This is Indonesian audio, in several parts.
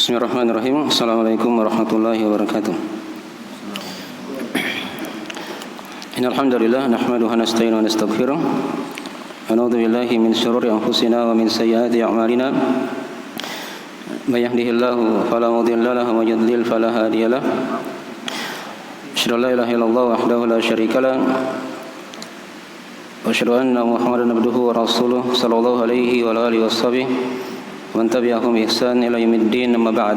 Bismillahirrahmanirrahim. Assalamualaikum warahmatullahi wabarakatuh. Innal hamdalillah nahmaduhu wa nasta'inuhu wa nastaghfiruh. Wa na'udzu billahi min shururi anfusina wa min sayyiati a'malina. May yahdihillahu fala mudilla lahu wa may yudlil fala hadiya lahu. Asyhadu an la ilaha illallah wahdahu la syarika lahu. Wa asyhadu anna Muhammadan abduhu wa rasuluh sallallahu alaihi wa alihi washabihi wa man tabi'ahum bi ihsan ila yaumiddin, amma ba'd.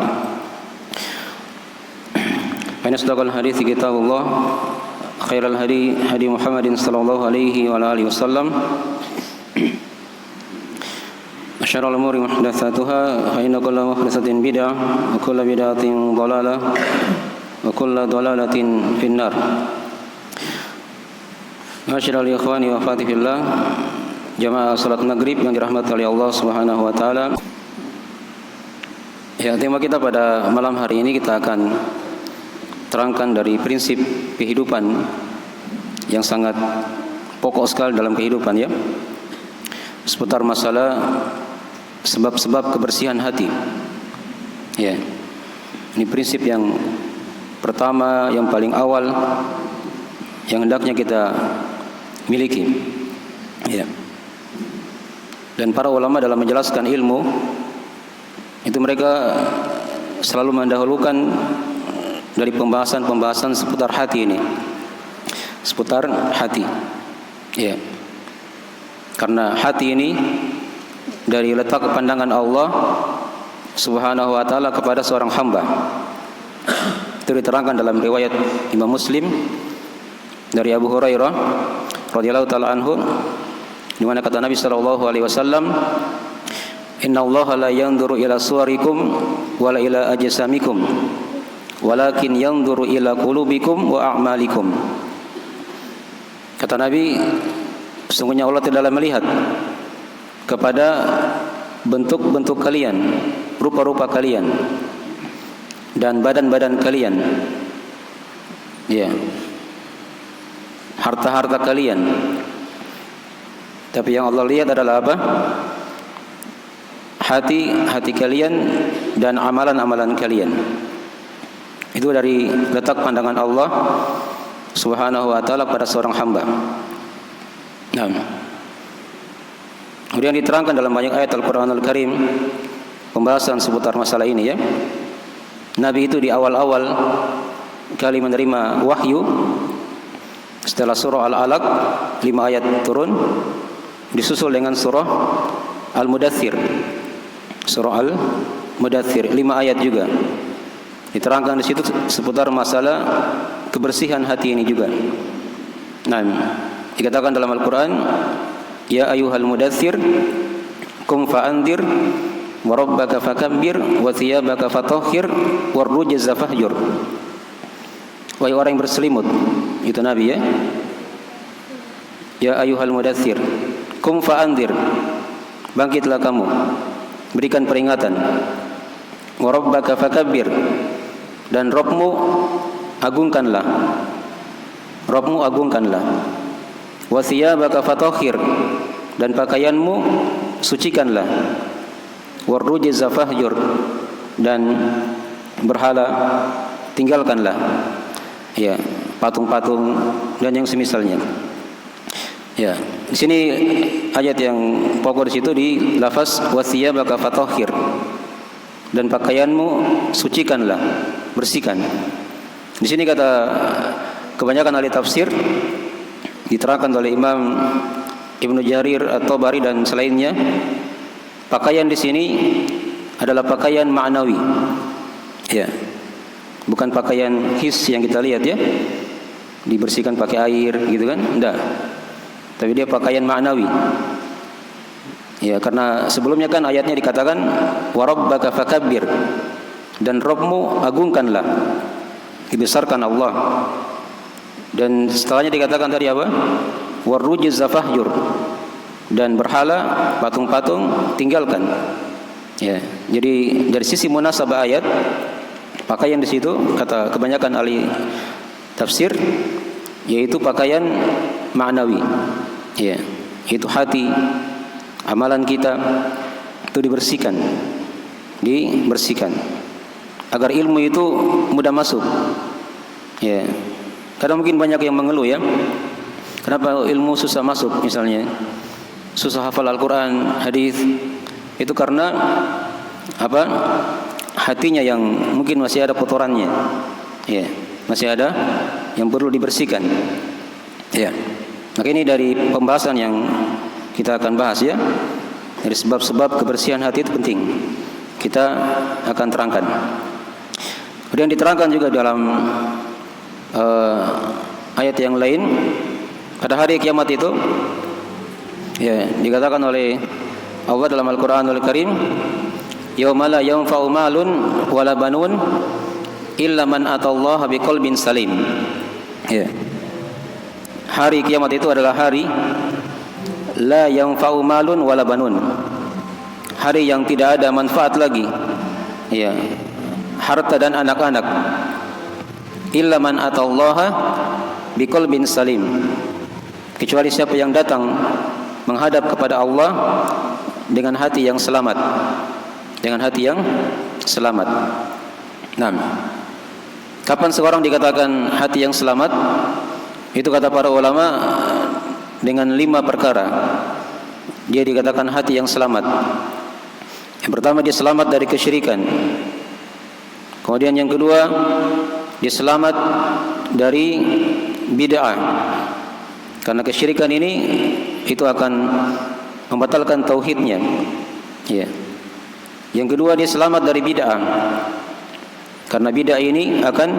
Fa inna asdaqal hadithi kitabullah, khairal hadi hadi Muhammadin sallallahu alaihi wa alihi wasallam, wa syarrul umuri muhdatsatuha, fa inna kulla muhdatsatin bid'ah wa kulla bid'atin dhalalah wa kulla dhalalatin finnar. Masyaallah ikhwani wa akhwati fillah, jamaah salat maghrib yang dirahmati oleh Allah Subhanahu wa taala. Ya, tema kita pada malam hari ini kita akan terangkan dari prinsip kehidupan yang sangat pokok sekali dalam kehidupan, ya, seputar masalah sebab-sebab kebersihan hati. Ya, ini prinsip yang pertama, yang paling awal, yang hendaknya kita miliki. Ya. Dan para ulama dalam menjelaskan ilmu itu mereka selalu mendahulukan dari pembahasan seputar hati ini, seputar hati. Ya. Karena hati ini dari letak pandangan Allah Subhanahu wa taala kepada seorang hamba. Itu diterangkan dalam riwayat Imam Muslim dari Abu Hurairah radhiyallahu taala anhu, di mana kata Nabi sallallahu alaihi wasallam, "Innallaha la yanzuru ila suwarikum wala ila ajsamikum, walakin yanzuru ila qulubikum wa a'malikum." Kata Nabi, sesungguhnya Allah tidaklah melihat kepada bentuk-bentuk kalian, rupa-rupa kalian dan badan-badan kalian, ya, harta-harta kalian, tapi yang Allah lihat adalah apa? Hati kalian dan amalan-amalan kalian. Itu dari letak pandangan Allah Subhanahu wa taala pada seorang hamba. Nah, kemudian diterangkan dalam banyak ayat Al-Qur'anul Karim pembahasan seputar masalah ini, ya. Nabi itu di awal-awal kali menerima wahyu, setelah surah Al-Alaq 5 ayat turun, disusul dengan surah Al-Mudaththir. Surah Al-Mudaththir 5 ayat juga. Diterangkan di situ seputar masalah kebersihan hati ini juga. Nah, dikatakan dalam Al-Qur'an, "Ya ayyuhal mudaththir qum fa'andzir wa rabbaka fakabbir wa thiyabaka fatahhir war rujza fahjur." Wahai orang yang berselimut, itu Nabi, ya. Ya ayyuhal mudaththir qum fa'andzir, bangkitlah kamu, berikan peringatan. Wa rabbaka fakabbir, dan Rabbmu agungkanlah. Rabbmu agungkanlah. Wa thiyabaka fatahhir, dan pakaianmu sucikanlah. War rujza fahjur, dan berhala tinggalkanlah. Ya, patung-patung dan yang semisalnya. Ya, di sini ayat yang pokok di situ di lafaz wathiyabaka fatahhir, dan pakaianmu sucikanlah, bersihkan. Di sini kata kebanyakan ahli tafsir, diterangkan oleh Imam Ibnu Jarir At-Tabari dan selainnya, pakaian di sini adalah pakaian ma'nawi. Ya. Bukan pakaian his yang kita lihat, ya, dibersihkan pakai air gitu kan, enggak. Tapi dia pakaian ma'nawi. Ya, karena sebelumnya kan ayatnya dikatakan wa rabbaka fakabbir, dan Rabbmu agungkanlah, dibesarkan Allah. Dan setelahnya dikatakan tadi apa? War rujza fahjur, dan berhala, patung-patung tinggalkan. Ya, jadi dari sisi munasabah ayat, pakaian di situ kata kebanyakan ahli tafsir yaitu pakaian ma'nawi. Ya, itu hati, amalan kita itu dibersihkan. agar ilmu itu mudah masuk. Ya. Kadang mungkin banyak yang mengeluh ya. Kenapa ilmu susah masuk misalnya? Susah hafal Al-Qur'an, hadis. Itu karena apa? Hatinya yang mungkin masih ada kotorannya. Ya, masih ada yang perlu dibersihkan. Ya. Maka ini dari pembahasan yang kita akan bahas ya. Dari sebab-sebab kebersihan hati itu penting. Kita akan terangkan. Kemudian diterangkan juga dalam ayat yang lain, pada hari kiamat itu ya dikatakan oleh Allah dalam Al-Qur'anul Karim, yauma la yanfa'u malun wala banun illa man atallaha biqalbin salim. Ya. Hari kiamat itu adalah hari la yanfa'u malun wala banun. Hari yang tidak ada manfaat lagi. Ya. Harta dan anak-anak. Illa man atallaha biqalbin salim. Kecuali siapa yang datang menghadap kepada Allah dengan hati yang selamat. Dengan hati yang selamat. Nah, kapan seorang dikatakan hati yang selamat? Itu kata para ulama dengan 5 perkara. Dia dikatakan hati yang selamat. Yang pertama, dia selamat dari kesyirikan. Kemudian yang kedua, dia selamat dari bid'ah. Karena kesyirikan ini itu akan membatalkan tauhidnya. Ya. Yang kedua, dia selamat dari bid'ah. Karena bid'ah ini akan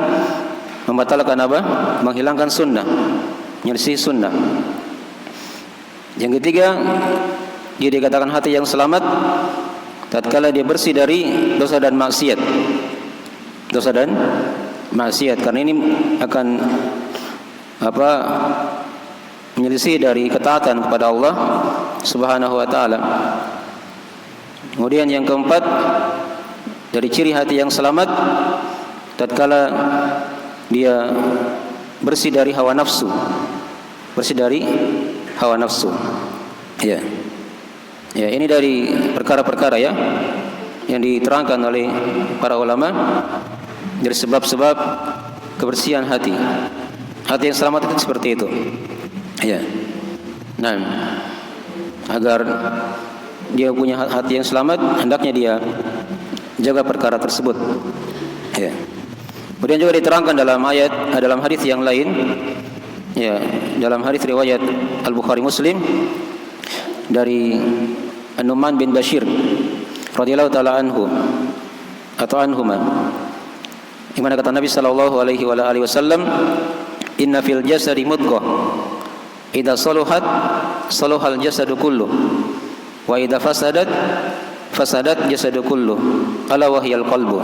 membatalkan apa? Menghilangkan sunnah, menyelisih sunnah. Yang ketiga, dia dikatakan hati yang selamat tatkala dia bersih dari dosa dan maksiat. Dosa dan maksiat, karena ini akan apa? Menyelisih dari ketaatan kepada Allah Subhanahu wa taala. Kemudian yang keempat, dari ciri hati yang selamat tatkala dia bersih dari hawa nafsu. Bersih dari hawa nafsu. Ya. Ya, ini dari perkara-perkara ya yang diterangkan oleh para ulama dari sebab-sebab kebersihan hati. Hati yang selamat itu seperti itu. Ya. Nah, agar dia punya hati yang selamat, hendaknya dia jaga perkara tersebut. Ya. Kemudian juga diterangkan dalam ayat, dalam hadis yang lain, ya, dalam hadis riwayat Al-Bukhari Muslim dari An-Nu'man bin Bashir radhiyallahu taala anhu atau anhuma, di mana kata Nabi sallallahu alaihi wasallam, inna fil jasadi mudghah idza saluhat saluhal jasadu kullu wa idza fasadat jasadu kullu ala wahyal qalbu.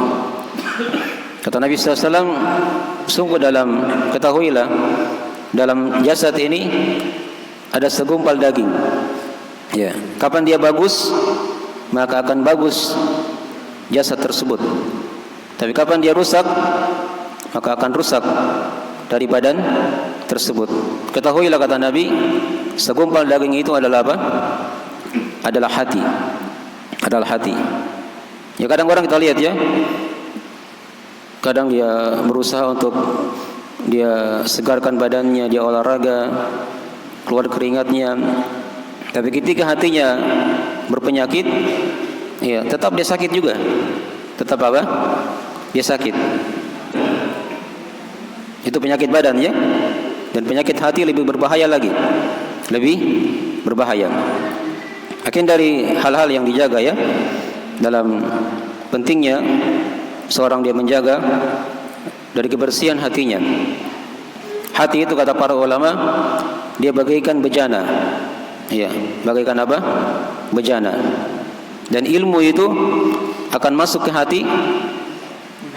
Kata Nabi SAW, sungguh ketahuilah dalam jasad ini ada segumpal daging. Ya, kapan dia bagus, maka akan bagus jasad tersebut. Tapi kapan dia rusak, maka akan rusak dari badan tersebut. Ketahuilah, kata Nabi, segumpal daging itu adalah apa? Adalah hati. Adalah hati. Ya, kadang orang kita lihat ya, kadang dia berusaha untuk dia segarkan badannya, dia olahraga, keluar keringatnya. Tapi ketika hatinya berpenyakit, ya tetap dia sakit juga. Tetap apa? Dia sakit. Itu penyakit badan ya. Dan penyakit hati lebih berbahaya lagi. Lebih berbahaya. Akhir dari hal-hal yang dijaga ya, dalam pentingnya seorang dia menjaga dari kebersihan hatinya. Hati itu kata para ulama, dia bagaikan bejana. Ya, bagaikan apa? Bejana. Dan ilmu itu akan masuk ke hati.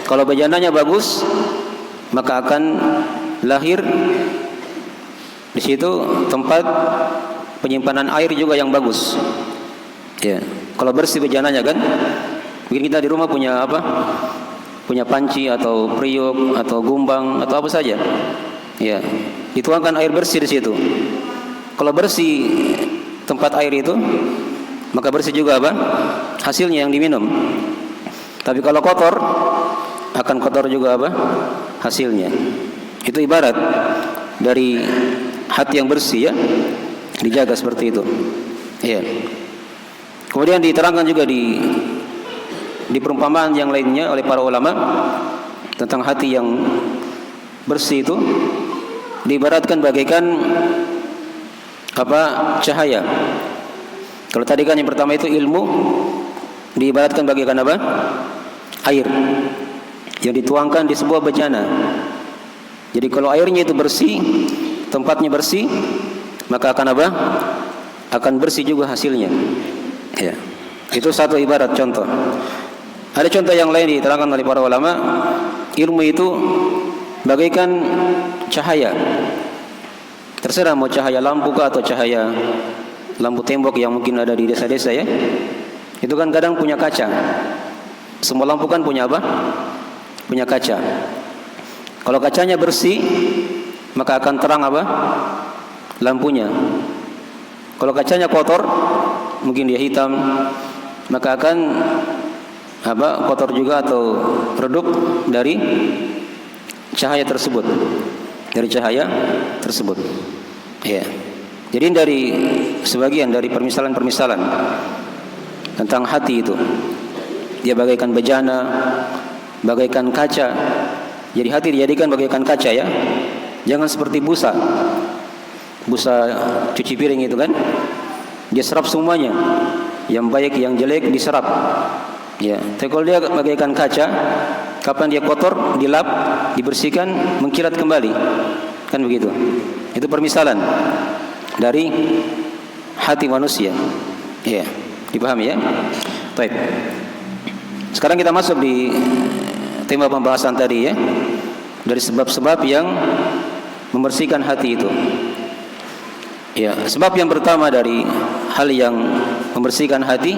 Kalau bejananya bagus, maka akan lahir di situ tempat penyimpanan air juga yang bagus. Ya, kalau bersih bejananya kan, mungkin kita di rumah punya apa? Punya panci atau periuk atau gumbang atau apa saja. Ya, dituangkan air bersih di situ. Kalau bersih tempat air itu, maka bersih juga apa? Hasilnya yang diminum. Tapi kalau kotor, akan kotor juga apa? Hasilnya. Itu ibarat dari hati yang bersih ya, dijaga seperti itu. Ya. Kemudian diterangkan juga di perumpamaan yang lainnya oleh para ulama tentang hati yang bersih itu diibaratkan bagaikan apa? Cahaya. Kalau tadi kan yang pertama itu ilmu, diibaratkan bagaikan apa? Air yang dituangkan di sebuah bejana. Jadi kalau airnya itu bersih, tempatnya bersih, maka akan apa? Akan bersih juga hasilnya. Ya. Itu satu ibarat contoh. Ada contoh yang lain diterangkan oleh para ulama, ilmu itu bagaikan cahaya. Terserah mau cahaya lampu kah atau cahaya lampu tembok yang mungkin ada di desa-desa ya. Itu kan kadang punya kaca. Semua lampu kan punya apa? Punya kaca. Kalau kacanya bersih, maka akan terang apa? Lampunya. Kalau kacanya kotor, mungkin dia hitam, maka akan apa? Kotor juga atau redup dari cahaya tersebut. Dari cahaya tersebut. Ya. Jadi dari sebagian dari permisalan-permisalan tentang hati itu, dia bagaikan bejana, bagaikan kaca. Jadi hati dijadikan bagaikan kaca ya. Jangan seperti busa cuci piring itu kan, dia serap semuanya, yang baik yang jelek diserap. Ya, tapi kalau dia bagaikan kaca, kapan dia kotor, dilap, dibersihkan, mengkilat kembali, kan begitu. Itu permisalan dari hati manusia. Ya, dipahami ya? Baik. Sekarang kita masuk di tema pembahasan tadi ya, dari sebab-sebab yang membersihkan hati itu. Ya, sebab yang pertama dari hal yang membersihkan hati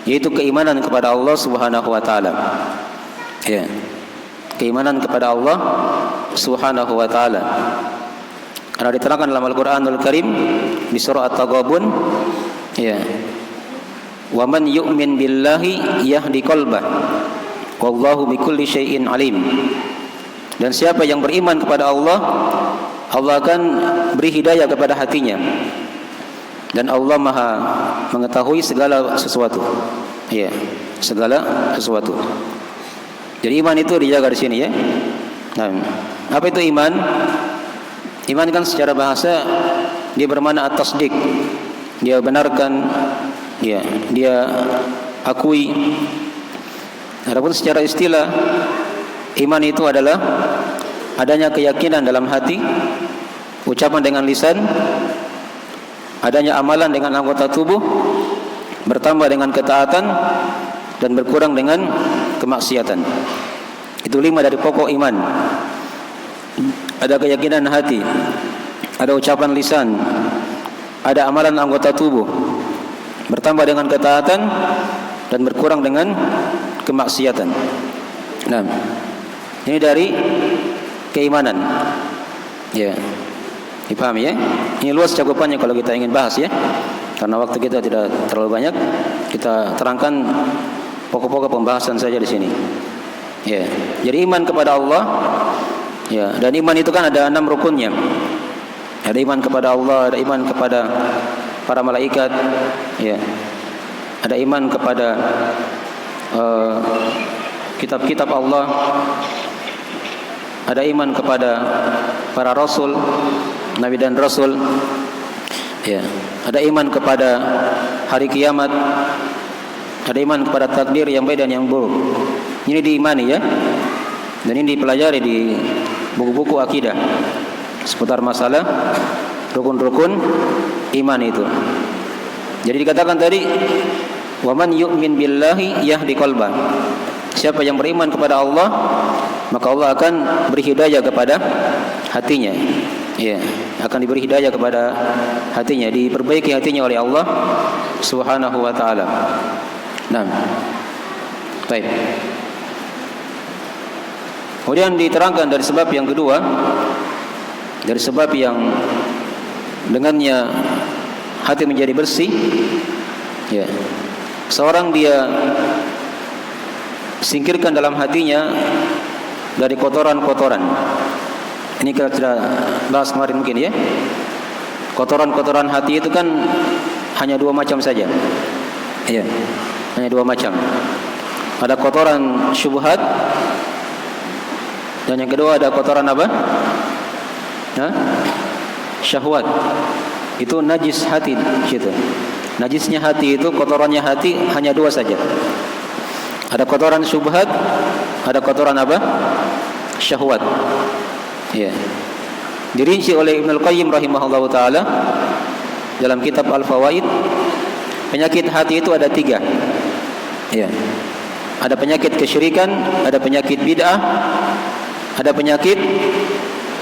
yaitu keimanan kepada Allah Subhanahu wa taala. Ya. Keimanan kepada Allah Subhanahu wa taala. Karena diterangkan dalam Al-Qur'anul Karim di surah At-Taghabun, ya. Wa man yu'min billahi yahdi qalbah. Wallahu bikulli syai'in alim. Dan siapa yang beriman kepada Allah, Allah akan beri hidayah kepada hatinya. Dan Allah Maha mengetahui segala sesuatu. Ya, segala sesuatu. Jadi iman itu dijaga di sini ya. Nah, apa itu iman? Iman kan secara bahasa dia bermakna at-tasdiq. Dia benarkan, ya, dia akui. Adapun secara istilah, iman itu adalah adanya keyakinan dalam hati, ucapan dengan lisan, adanya amalan dengan anggota tubuh, bertambah dengan ketaatan, dan berkurang dengan kemaksiatan. Itu 5 dari pokok iman. Ada keyakinan hati, ada ucapan lisan, ada amalan anggota tubuh, bertambah dengan ketaatan, dan berkurang dengan kemaksiatan. Nah, ini dari keimanan. Ya, dipahami ya? Ini luas cakupannya kalau kita ingin bahas ya. Karena waktu kita tidak terlalu banyak, kita terangkan pokok-pokok pembahasan saja di sini. Ya, jadi iman kepada Allah. Ya, dan iman itu kan ada 6 rukunnya. Ada iman kepada Allah, ada iman kepada para malaikat, ya. Ada iman kepada kitab-kitab Allah. Ada iman kepada para rasul, nabi dan rasul. Ya, ada iman kepada hari kiamat. Ada iman kepada takdir yang baik dan yang buruk. Ini diimani ya. Dan ini dipelajari di buku-buku akidah seputar masalah rukun-rukun iman itu. Jadi dikatakan tadi, wa man yu'min billahi yahdi qalbah. Siapa yang beriman kepada Allah, maka Allah akan beri hidayah kepada hatinya. Ya, akan diberi hidayah kepada hatinya, diperbaiki hatinya oleh Allah Subhanahu wa taala. Nah, baik. Kemudian diterangkan dari sebab yang kedua, dari sebab yang dengannya hati menjadi bersih. Ya, seorang dia singkirkan dalam hatinya dari kotoran-kotoran. Ini kita sudah bahas kemarin mungkin ya. Kotoran-kotoran hati itu kan hanya dua macam saja. Iya, hanya dua macam. Ada kotoran syubhat, dan yang kedua ada kotoran apa? Syahwat. Itu najis hati gitu. Najisnya hati itu, kotorannya hati hanya dua saja. Ada kotoran syubhat, ada kotoran apa? Syahwat. Ya. Dirinci oleh Ibnu Al-Qayyim rahimahullahu taala dalam kitab Al-Fawaid, penyakit hati itu ada 3. Ya. Ada penyakit kesyirikan, ada penyakit bid'ah, ada penyakit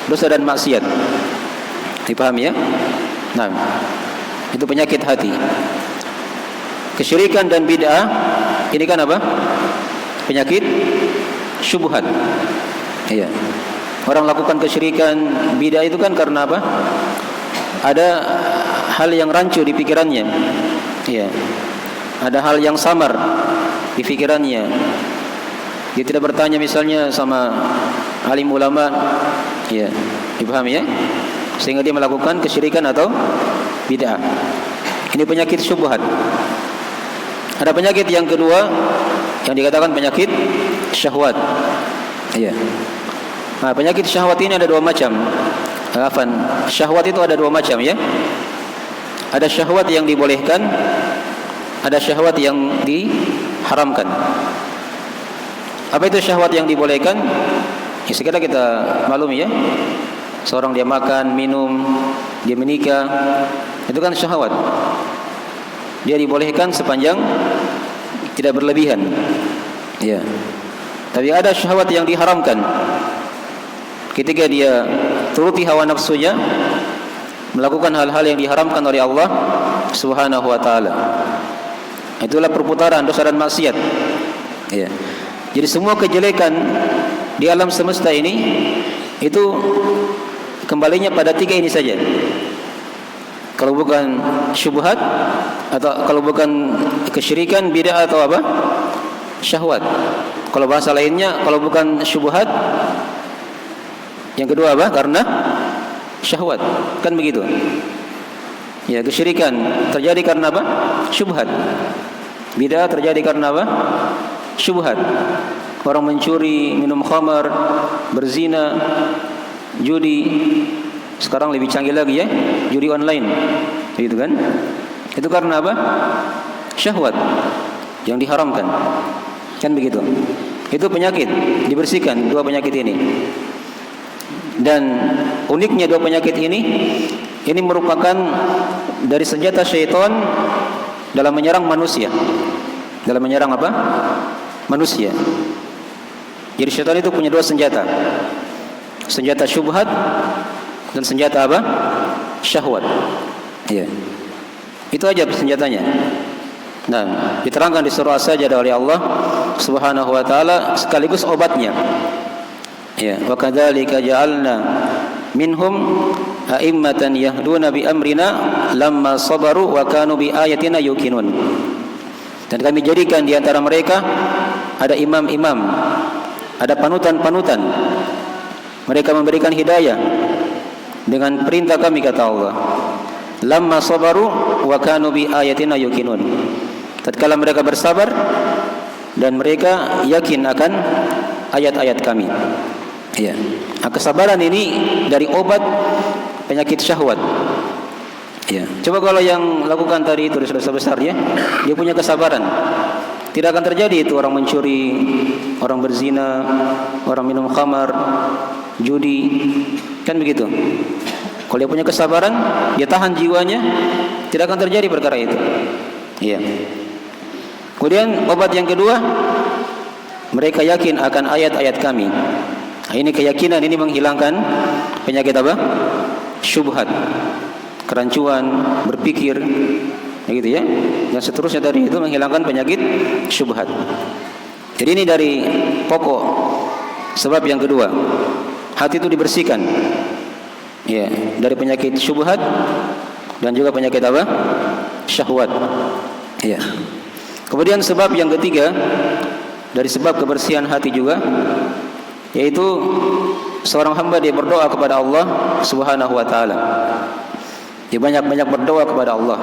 dosa dan maksiat. Dipahami ya? Nah, itu penyakit hati. Kesyirikan dan bid'ah ini kan apa? Penyakit syubhat. Iya. Orang lakukan kesyirikan, bid'ah itu kan karena apa? Ada hal yang rancu di pikirannya. Iya. Ada hal yang samar di pikirannya. Dia tidak bertanya misalnya sama alim ulama. Iya, dipahami ya? Sehingga dia melakukan kesyirikan atau bid'ah. Ini penyakit syubhat. Ada penyakit yang kedua yang dikatakan penyakit syahwat. Iya. Nah, penyakit syahwat ini ada dua macam. Syahwat itu ada dua macam ya. Ada syahwat yang dibolehkan, ada syahwat yang diharamkan. Apa itu syahwat yang dibolehkan? Ya, sekitar kita maklumi ya. Seorang dia makan, minum, dia menikah, itu kan syahwat. Dia dibolehkan sepanjang tidak berlebihan. Ya. Tapi ada syahwat yang diharamkan. Ketika dia turuti hawa nafsunya, melakukan hal-hal yang diharamkan oleh Allah Subhanahu wa taala. Itulah perputaran dosa dan maksiat. Ya. Jadi semua kejelekan di alam semesta ini itu kembalinya pada 3 ini saja. Kalau bukan syubhat, atau kalau bukan kesyirikan, bid'ah atau apa? Syahwat. Kalau bahasa lainnya, kalau bukan syubhat, yang kedua apa? Karena syahwat. Kan begitu. Ya, kesyirikan terjadi karena apa? Syubhat. Bid'ah terjadi karena apa? Syubhat. Orang mencuri, minum khamar, berzina, judi. Sekarang lebih canggih lagi ya, judi online. Gitu kan? Itu karena apa? Syahwat yang diharamkan. Kan begitu. Itu penyakit, dibersihkan dua penyakit ini. Dan uniknya dua penyakit ini merupakan dari senjata syaitan dalam menyerang manusia. Dalam menyerang apa? Manusia. Jadi syaitan itu punya dua senjata. Senjata syubhat dan senjata apa? Syahwat. Ya. Itu aja senjatanya. Nah, diterangkan di surah As-Sajdah oleh Allah Subhanahu wa taala sekaligus obatnya. Ya, wa kadzalika ja'alna minhum a'immatan yahduna bi amrina lamma sabaru wa kanu bi ayatina yuqinun. Dan kami jadikan di antara mereka ada imam-imam, ada panutan-panutan. Mereka memberikan hidayah dengan perintah kami, kata Allah. Lamma sabaru wa kanu bi ayatina yuqinun. Tatkala mereka bersabar dan mereka yakin akan ayat-ayat kami. Ya. Nah, kesabaran ini dari obat penyakit syahwat. Ya. Coba kalau yang lakukan tadi itu dosa besar ya, dia punya kesabaran. Tidak akan terjadi itu orang mencuri, orang berzina, orang minum khamar, judi. Kan begitu. Kalau dia punya kesabaran, dia tahan jiwanya, tidak akan terjadi perkara itu. Iya. Kemudian obat yang kedua, mereka yakin akan ayat-ayat kami. Nah, ini keyakinan ini menghilangkan penyakit apa? Syubhat, kerancuan, berpikir, gitu ya. Yang seterusnya dari itu menghilangkan penyakit syubhat. Jadi ini dari pokok sebab yang kedua. Hati itu dibersihkan. Ya, dari penyakit syubhat dan juga penyakit apa? Syahwat. Ya. Kemudian sebab yang ketiga dari sebab kebersihan hati juga, yaitu seorang hamba dia berdoa kepada Allah Subhanahu wa taala. Dia banyak-banyak berdoa kepada Allah.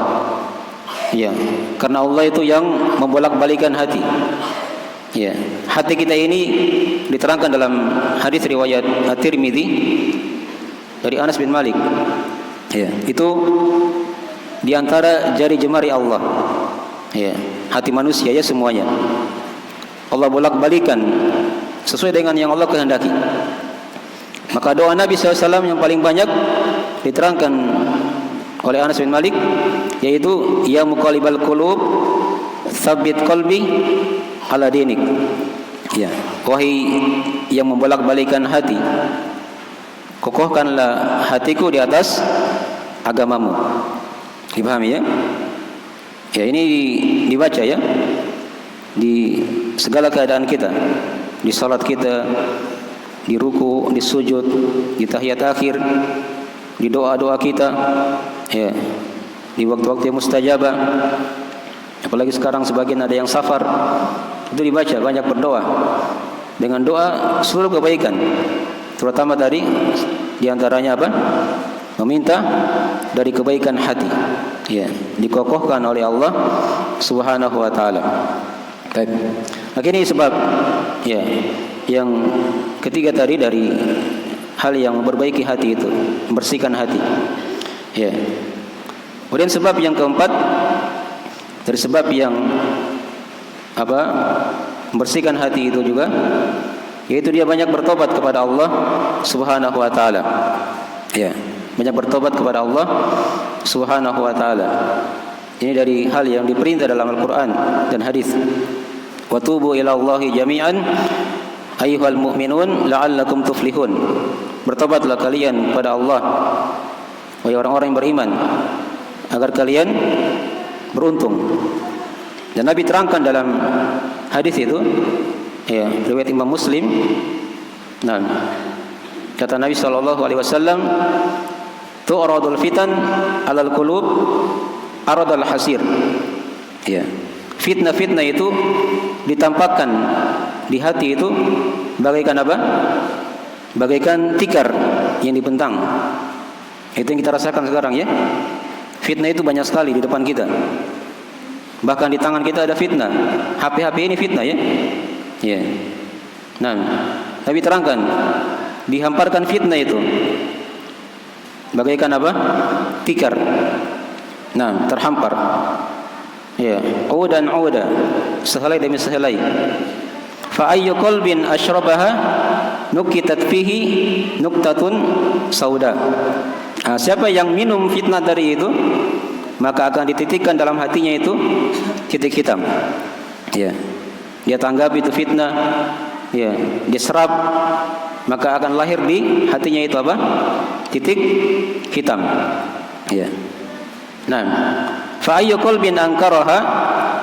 Ya, karena Allah itu yang membolak-balikan hati. Ya, hati kita ini diterangkan dalam hadis riwayat At-Tirmidzi dari Anas bin Malik. Ya, itu di antara jari jemari Allah. Ya, hati manusia ya semuanya. Allah bolak-balikan sesuai dengan yang Allah kehendaki. Maka doa Nabi SAW yang paling banyak diterangkan oleh Anas bin Malik, yaitu ya muqallibal qulub tsabbit qalbi ala dinik. Ya, wahai yang membolak-balikan hati, kokohkanlah hatiku di atas agamamu. Dipahami ya? Ya, ini dibaca ya di segala keadaan kita, di salat kita, di ruku, di sujud, di tahiyat akhir, di doa-doa kita, ya, di waktu-waktu yang mustajabah. Apalagi sekarang sebagian ada yang safar, itu dibaca, banyak berdoa dengan doa seluruh kebaikan, terutama tadi diantaranya apa? Meminta dari kebaikan hati, ya, dikokohkan oleh Allah Subhanahu wa taala. Baik. Nah, ini sebab ya yang ketiga tadi dari hal yang memperbaiki hati itu, membersihkan hati. Ya. Kemudian sebab yang keempat dari sebab yang apa? Membersihkan hati itu juga, yaitu dia banyak bertobat kepada Allah Subhanahu wa taala. Ya, banyak bertobat kepada Allah Subhanahu wa taala. Ini dari hal yang diperintah dalam Al-Qur'an dan hadis. Wa tubu ila Allahi jami'an ayyuhal mu'minun la'allakum tuflihun. Bertobatlah kalian kepada Allah wahai orang-orang yang beriman agar kalian beruntung. Dan Nabi terangkan dalam hadis itu, ya, riwayat Imam Muslim. Nah, kata Nabi sallallahu alaihi wasallam, tu'radul fitan 'alal qulub aradal hasir. Ya. Fitnah-fitnah itu ditampakkan di hati itu bagaikan apa? Bagaikan tikar yang dibentang. Itu yang kita rasakan sekarang ya. Fitnah itu banyak sekali di depan kita. Bahkan di tangan kita ada fitnah. HP ini fitnah ya. Ya. Nah, Nabi terangkan dihamparkan fitnah itu bagaikan apa? Tikar. Nah, terhampar. Ya, udan, sehelai demi sehelai. Fa ayyu qalbin asyrabaha nukitat fihi nuktatun sauda. Nah, siapa yang minum fitnah dari itu, maka akan dititikkan dalam hatinya itu titik hitam. Ya. Dia tanggap itu fitnah, ya, diserap, maka akan lahir di hatinya itu apa? Titik hitam. Ya. Nah, fa ayyu qalbin ankaraha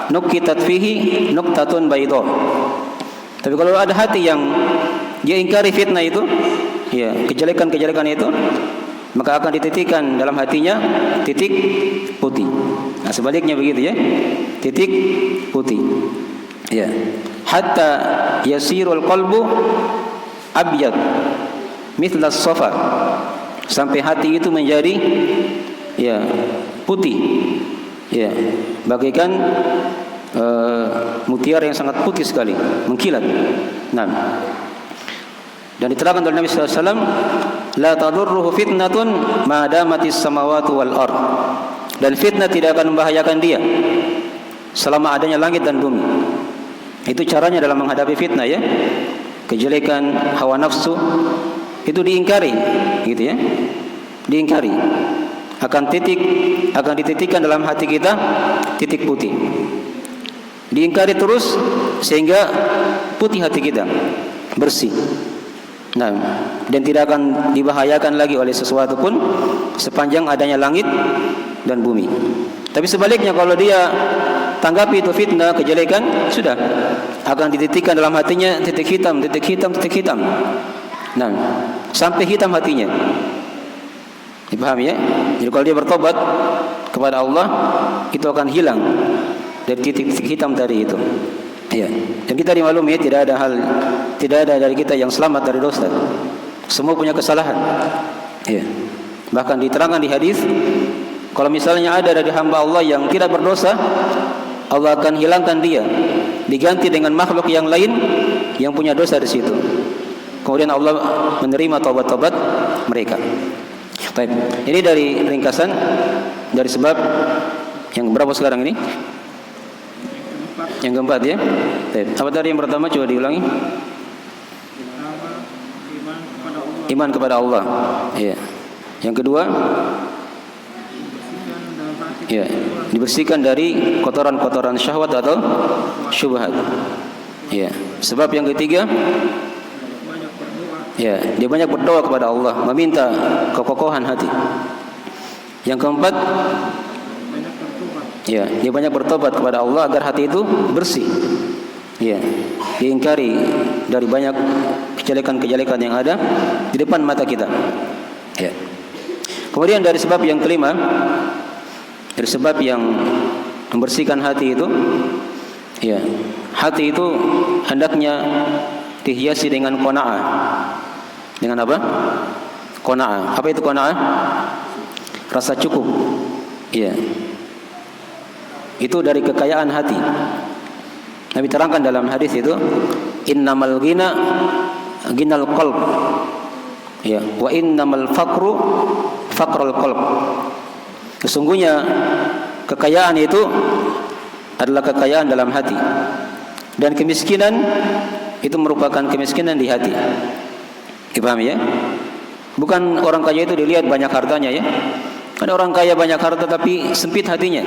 nukitat fihi nuktatun bayda. Tapi kalau ada hati yang dia ingkari fitnah itu, ya, kejelekan-kejelekan itu, maka akan dititikkan dalam hatinya titik putih. Nah, sebaliknya begitu ya. Titik putih. Ya. Hatta yasirul qalbu abyad mithla as-safa. Sampai hati itu menjadi ya putih, ya, bagaikan mutiara yang sangat putih sekali, mengkilat. Nah, dan diterangkan oleh Nabi SAW, la tadurruhu fitnatun ma damatis samawati wal ard. Dan fitnah tidak akan membahayakan dia selama adanya langit dan bumi. Itu caranya dalam menghadapi fitnah ya. Kejelekan, hawa nafsu itu diingkari, gitu ya. Diingkari. Akan dititikkan dalam hati kita titik putih. Diingkari terus sehingga putih hati kita, bersih. Nah, dan tidak akan dibahayakan lagi oleh sesuatu pun sepanjang adanya langit dan bumi. Tapi sebaliknya kalau dia tanggapi itu fitnah, kejelekan, sudah akan dititikkan dalam hatinya titik hitam, titik hitam, titik hitam. Nah, sampai hitam hatinya. Dipahami ya? Jadi kalau dia bertobat kepada Allah, itu akan hilang dari titik hitam tadi itu. Ya. Dan kita dimaklumi tidak ada dari kita yang selamat dari dosa. Semua punya kesalahan. Ya. Bahkan diterangkan di hadis, kalau misalnya ada dari hamba Allah yang tidak berdosa, Allah akan hilangkan dia, diganti dengan makhluk yang lain yang punya dosa di situ. Kemudian Allah menerima taubat-taubat mereka. Baik. Ini dari ringkasan dari sebab yang berapa sekarang ini? Yang keempat ya. Baik. Apa tadi yang pertama, coba diulangi? Iman kepada Allah. Ya. Yang kedua, ya, dibersihkan dari kotoran-kotoran syahwat atau syubhat. Ya. Sebab yang ketiga, ya, dia banyak berdoa kepada Allah, meminta kekokohan hati. Yang keempat, ya, dia banyak bertobat kepada Allah agar hati itu bersih. Ya, diingkari dari banyak kejelekan-kejelekan yang ada di depan mata kita. Ya. Kemudian dari sebab yang kelima, dari sebab yang membersihkan hati itu, ya, hati itu hendaknya dihiasi dengan qanaah. Dengan apa? Qanaah. Apa itu qanaah? Rasa cukup. Ya. Itu dari kekayaan hati. Nabi terangkan dalam hadis itu, innamal ghina ghinal qalb. Ya, wa innamal faqru faqrul qalb. Sesungguhnya kekayaan itu adalah kekayaan dalam hati, dan kemiskinan itu merupakan kemiskinan di hati. Dipahami ya? Bukan orang kaya itu dilihat banyak hartanya ya. Ada orang kaya banyak harta tapi sempit hatinya,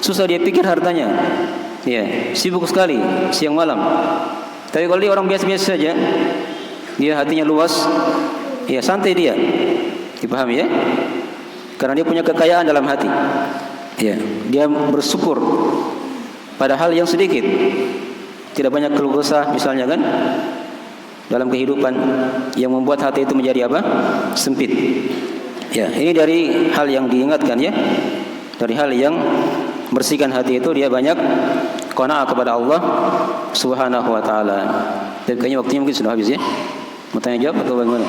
susah dia pikir hartanya. Ya, sibuk sekali siang malam. Tapi kalau dia orang biasa-biasa saja, dia hatinya luas, ya santai dia. Dipahami ya? Karena dia punya kekayaan dalam hati. Ya, dia bersyukur pada hal yang sedikit. Tidak banyak keluh kesah misalnya kan dalam kehidupan yang membuat hati itu menjadi apa? Sempit. Ya, ini dari hal yang diingatkan ya. Dari hal yang bersihkan hati itu dia banyak qanaah kepada Allah Subhanahu wa taala. Dan kayaknya waktunya mungkin sudah habis ya. Mau tanya jawab atau bagaimana?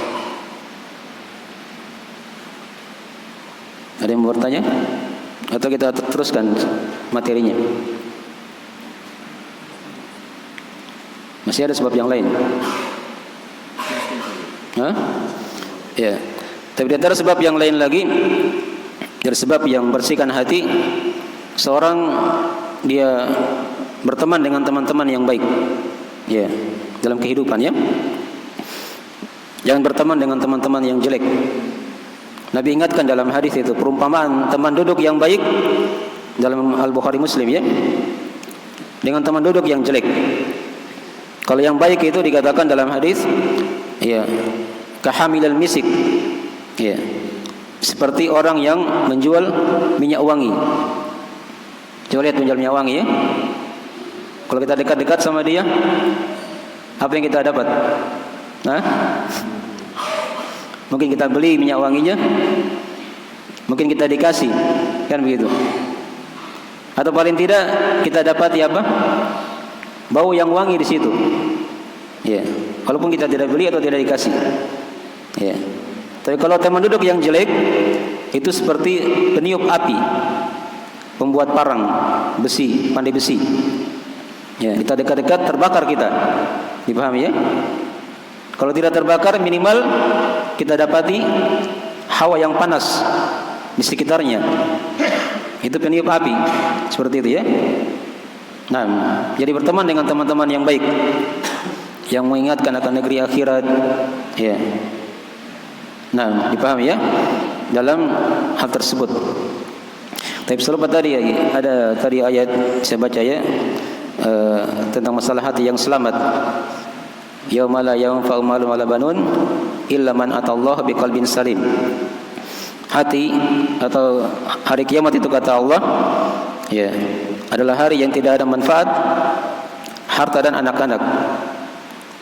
Ada yang mau bertanya? Atau kita teruskan materinya? Masih ada sebab yang lain? Hah? Ya. Tapi di antara sebab yang lain lagi, dari sebab yang bersihkan hati, seorang dia berteman dengan teman-teman yang baik. Ya, dalam kehidupan ya. Jangan berteman dengan teman-teman yang jelek. Nabi ingatkan dalam hadis itu perumpamaan teman duduk yang baik dalam Al-Bukhari Muslim ya, dengan teman duduk yang jelek. Kalau yang baik itu dikatakan dalam hadis ya, kahamilal misik. Ya. Seperti orang yang menjual minyak wangi. Coba lihat menjual minyak wangi ya. Kalau kita dekat-dekat sama dia, apa yang kita dapat? Nah, mungkin kita beli minyak wanginya, mungkin kita dikasih, kan begitu. Atau paling tidak kita dapati apa? Bau yang wangi di situ. Ya, walaupun kita tidak beli atau tidak dikasih. Ya. Tapi kalau teman duduk yang jelek, itu seperti peniup api, pembuat parang besi, pandai besi. Ya, kita dekat-dekat terbakar kita. Dipahami ya? Kalau tidak terbakar, minimal kita dapati hawa yang panas di sekitarnya. Itu peniup api, seperti itu ya. Nah, jadi berteman dengan teman-teman yang baik, yang mengingatkan akan negeri akhirat. Ya. Nah, dipahami ya dalam hal tersebut. Tapi selepas tadi ada tadi ayat saya baca ya tentang masalah hati yang selamat. Yauma la yanfa'u malun wala banun illa man atallaha biqalbin salim. Hati atau hari kiamat itu kata Allah ya adalah hari yang tidak ada manfaat harta dan anak-anak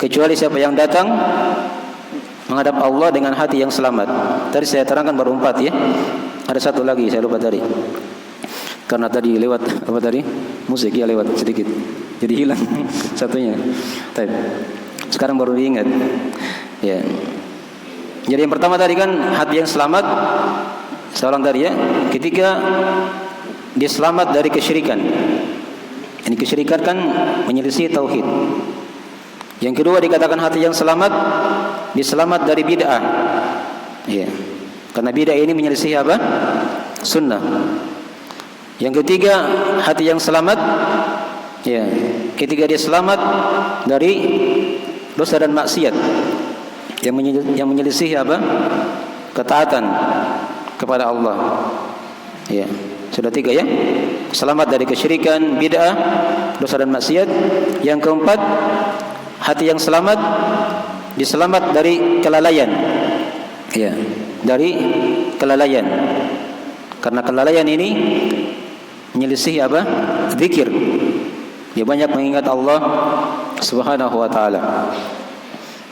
kecuali siapa yang datang menghadap Allah dengan hati yang selamat. Tadi saya terangkan baru 4 ya. Ada satu lagi saya lupa tadi. Karena tadi lewat apa tadi? Musik ya lewat sedikit. Jadi hilang satunya. Baik. Sekarang baru diingat. Ya. Jadi yang pertama tadi kan hati yang selamat, seorang tadi ya, ketika dia selamat dari kesyirikan. Ini kesyirikan kan menyelisih tauhid. Yang kedua dikatakan hati yang selamat, dia selamat dari bid'ah. Ya. Karena bid'ah ini menyelisih apa? Sunnah. Yang ketiga, hati yang selamat, ya, ketika dia selamat dari dosa dan maksiat yang menyelisih apa? Ketaatan kepada Allah. Ya, sudah tiga ya. Selamat dari kesyirikan, bid'ah, dosa dan maksiat. Yang keempat, hati yang selamat, diselamat dari kelalaian. Ya, dari kelalaian. Karena kelalaian ini menyelisih apa? Zikir. Dia banyak mengingat Allah Subhanahu wa taala.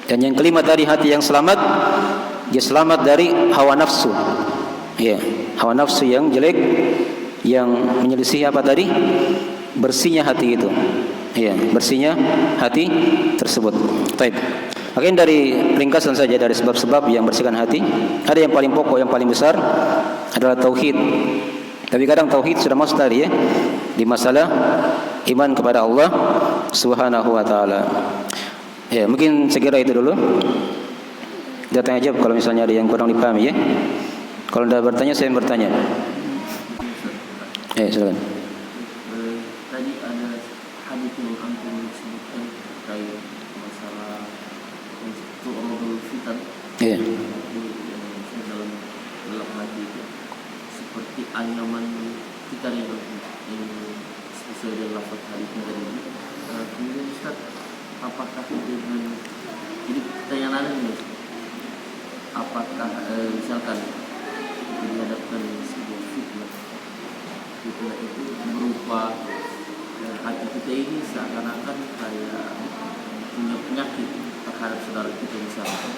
Dan yang kelima tadi hati yang selamat, dia selamat dari hawa nafsu. Ya, hawa nafsu yang jelek yang menyelisih apa tadi? Bersihnya hati itu. Ya, bersihnya hati tersebut. Baik. Mungkin dari ringkasan saja dari sebab-sebab yang bersihkan hati, ada yang paling pokok, yang paling besar adalah tauhid. Tapi kadang tauhid sudah masuk tadi ya di masalah iman kepada Allah Subhanahu wa taala. Ya, mungkin sekira itu dulu. Dia tanya jawab kalau misalnya ada yang kurang dipahami ya. Kalau Anda bertanya, saya bertanya. Silakan. Tadi ada hadis yang antum sebutkan terkait masalah tu'radul fitan. Iya. Dalam hati itu seperti anyaman kita yang sesuai dengan lafaz hadisnya tadi. Kemudian Ustaz, apakah dengan jadi pertanyaan ini, apakah misalkan dihadapkan sebuah fitnah itu berupa hati kita ini seakan-akan kayak punya penyakit terhadap saudara kita misalnya,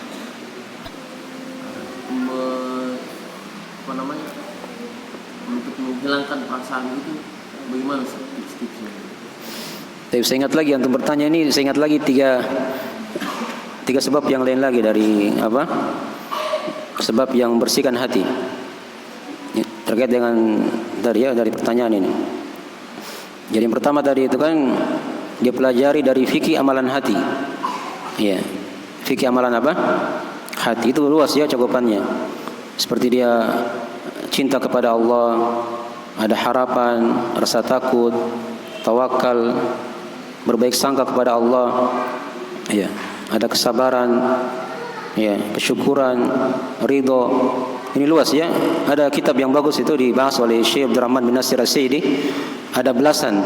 untuk menghilangkan perasaan itu bagaimana tips-tipsnya? Saya ingat lagi antum bertanya ini, saya ingat lagi tiga sebab yang lain lagi dari apa? Sebab yang bersihkan hati. Terkait dengan dari pertanyaan ini. Jadi yang pertama tadi itu kan dia pelajari dari fikih amalan hati. Iya. Fikih amalan apa? Hati itu luas ya cakupannya. Seperti dia cinta kepada Allah, ada harapan, rasa takut, tawakal, berbaik sangka kepada Allah. Iya, ada kesabaran, ya, kesyukuran, ridho. Ini luas ya. Ada kitab yang bagus itu dibahas oleh Syekh Abdurrahman bin Nasir As-Sa'idi. Ada belasan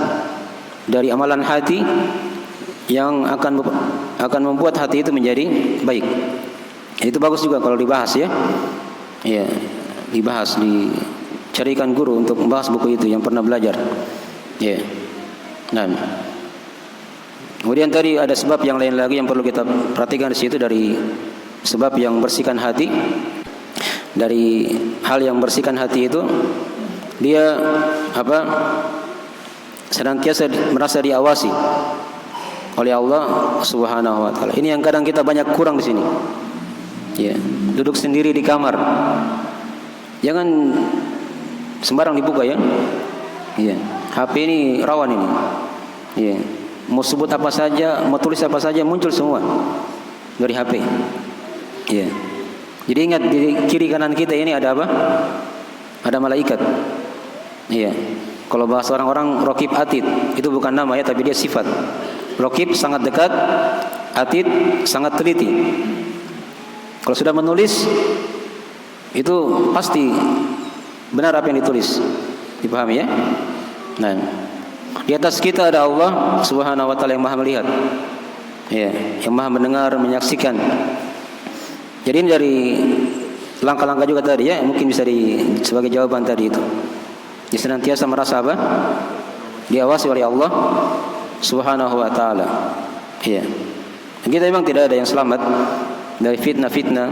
dari amalan hati yang akan membuat hati itu menjadi baik. Itu bagus juga kalau dibahas ya. Ya, dibahas, dicarikan guru untuk membahas buku itu yang pernah belajar. Ya. Nah, kemudian tadi ada sebab yang lain lagi yang perlu kita perhatikan di situ dari sebab yang bersihkan hati. Dari hal yang bersihkan hati itu dia apa? Senantiasa merasa diawasi oleh Allah Subhanahu wa taala. Ini yang kadang kita banyak kurang di sini. Ya, duduk sendiri di kamar. Jangan sembarang dibuka ya. Ya, HP ini rawan ini. Ya, mau sebut apa saja, mau tulis apa saja muncul semua dari HP. Ya. Jadi ingat di kiri kanan kita ini ada apa? Ada malaikat. Iya. Kalau bahasa orang-orang Raqib Atid, itu bukan nama ya, tapi dia sifat. Raqib sangat dekat, Atid sangat teliti. Kalau sudah menulis, itu pasti benar apa yang ditulis. Dipahami ya? Nah, di atas kita ada Allah Subhanahu wa taala yang Maha melihat. Ya, yang Maha mendengar, menyaksikan. Jadi ini dari langkah-langkah juga tadi ya, mungkin bisa sebagai jawaban tadi itu. Dia senantiasa merasa apa? Diawasi oleh Allah Subhanahu wa taala. Iya. Kita memang tidak ada yang selamat dari fitnah-fitnah,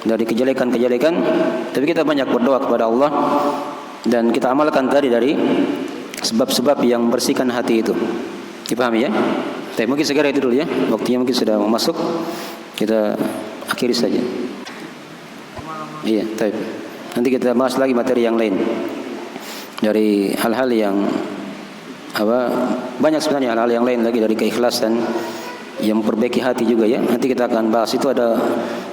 dari kejelekan-kejelekan, tapi kita banyak berdoa kepada Allah dan kita amalkan tadi dari sebab-sebab yang bersihkan hati itu. Dipahami ya? Tapi mungkin segera itu dulu ya. Waktunya mungkin sudah mau masuk. Kita akhiri saja. Iya, baik. Nanti kita bahas lagi materi yang lain. Dari hal-hal yang banyak sebenarnya hal-hal yang lain lagi dari keikhlasan yang memperbaiki hati juga ya. Nanti kita akan bahas, itu ada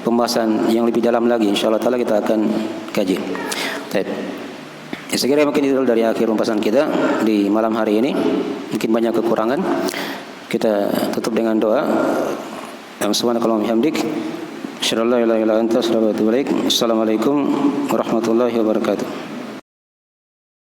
pembahasan yang lebih dalam lagi. Insyaallah taala kita akan kaji. Baik. Ya, saya kira mungkin itu dari akhir pembahasan kita di malam hari ini. Mungkin banyak kekurangan. Kita tutup dengan doa. Subhanakallahumma wa bihamdik, asyhadu an la ilaha illa anta, astaghfiruka wa atubu ilaik. Assalamualaikum warahmatullahi wabarakatuh.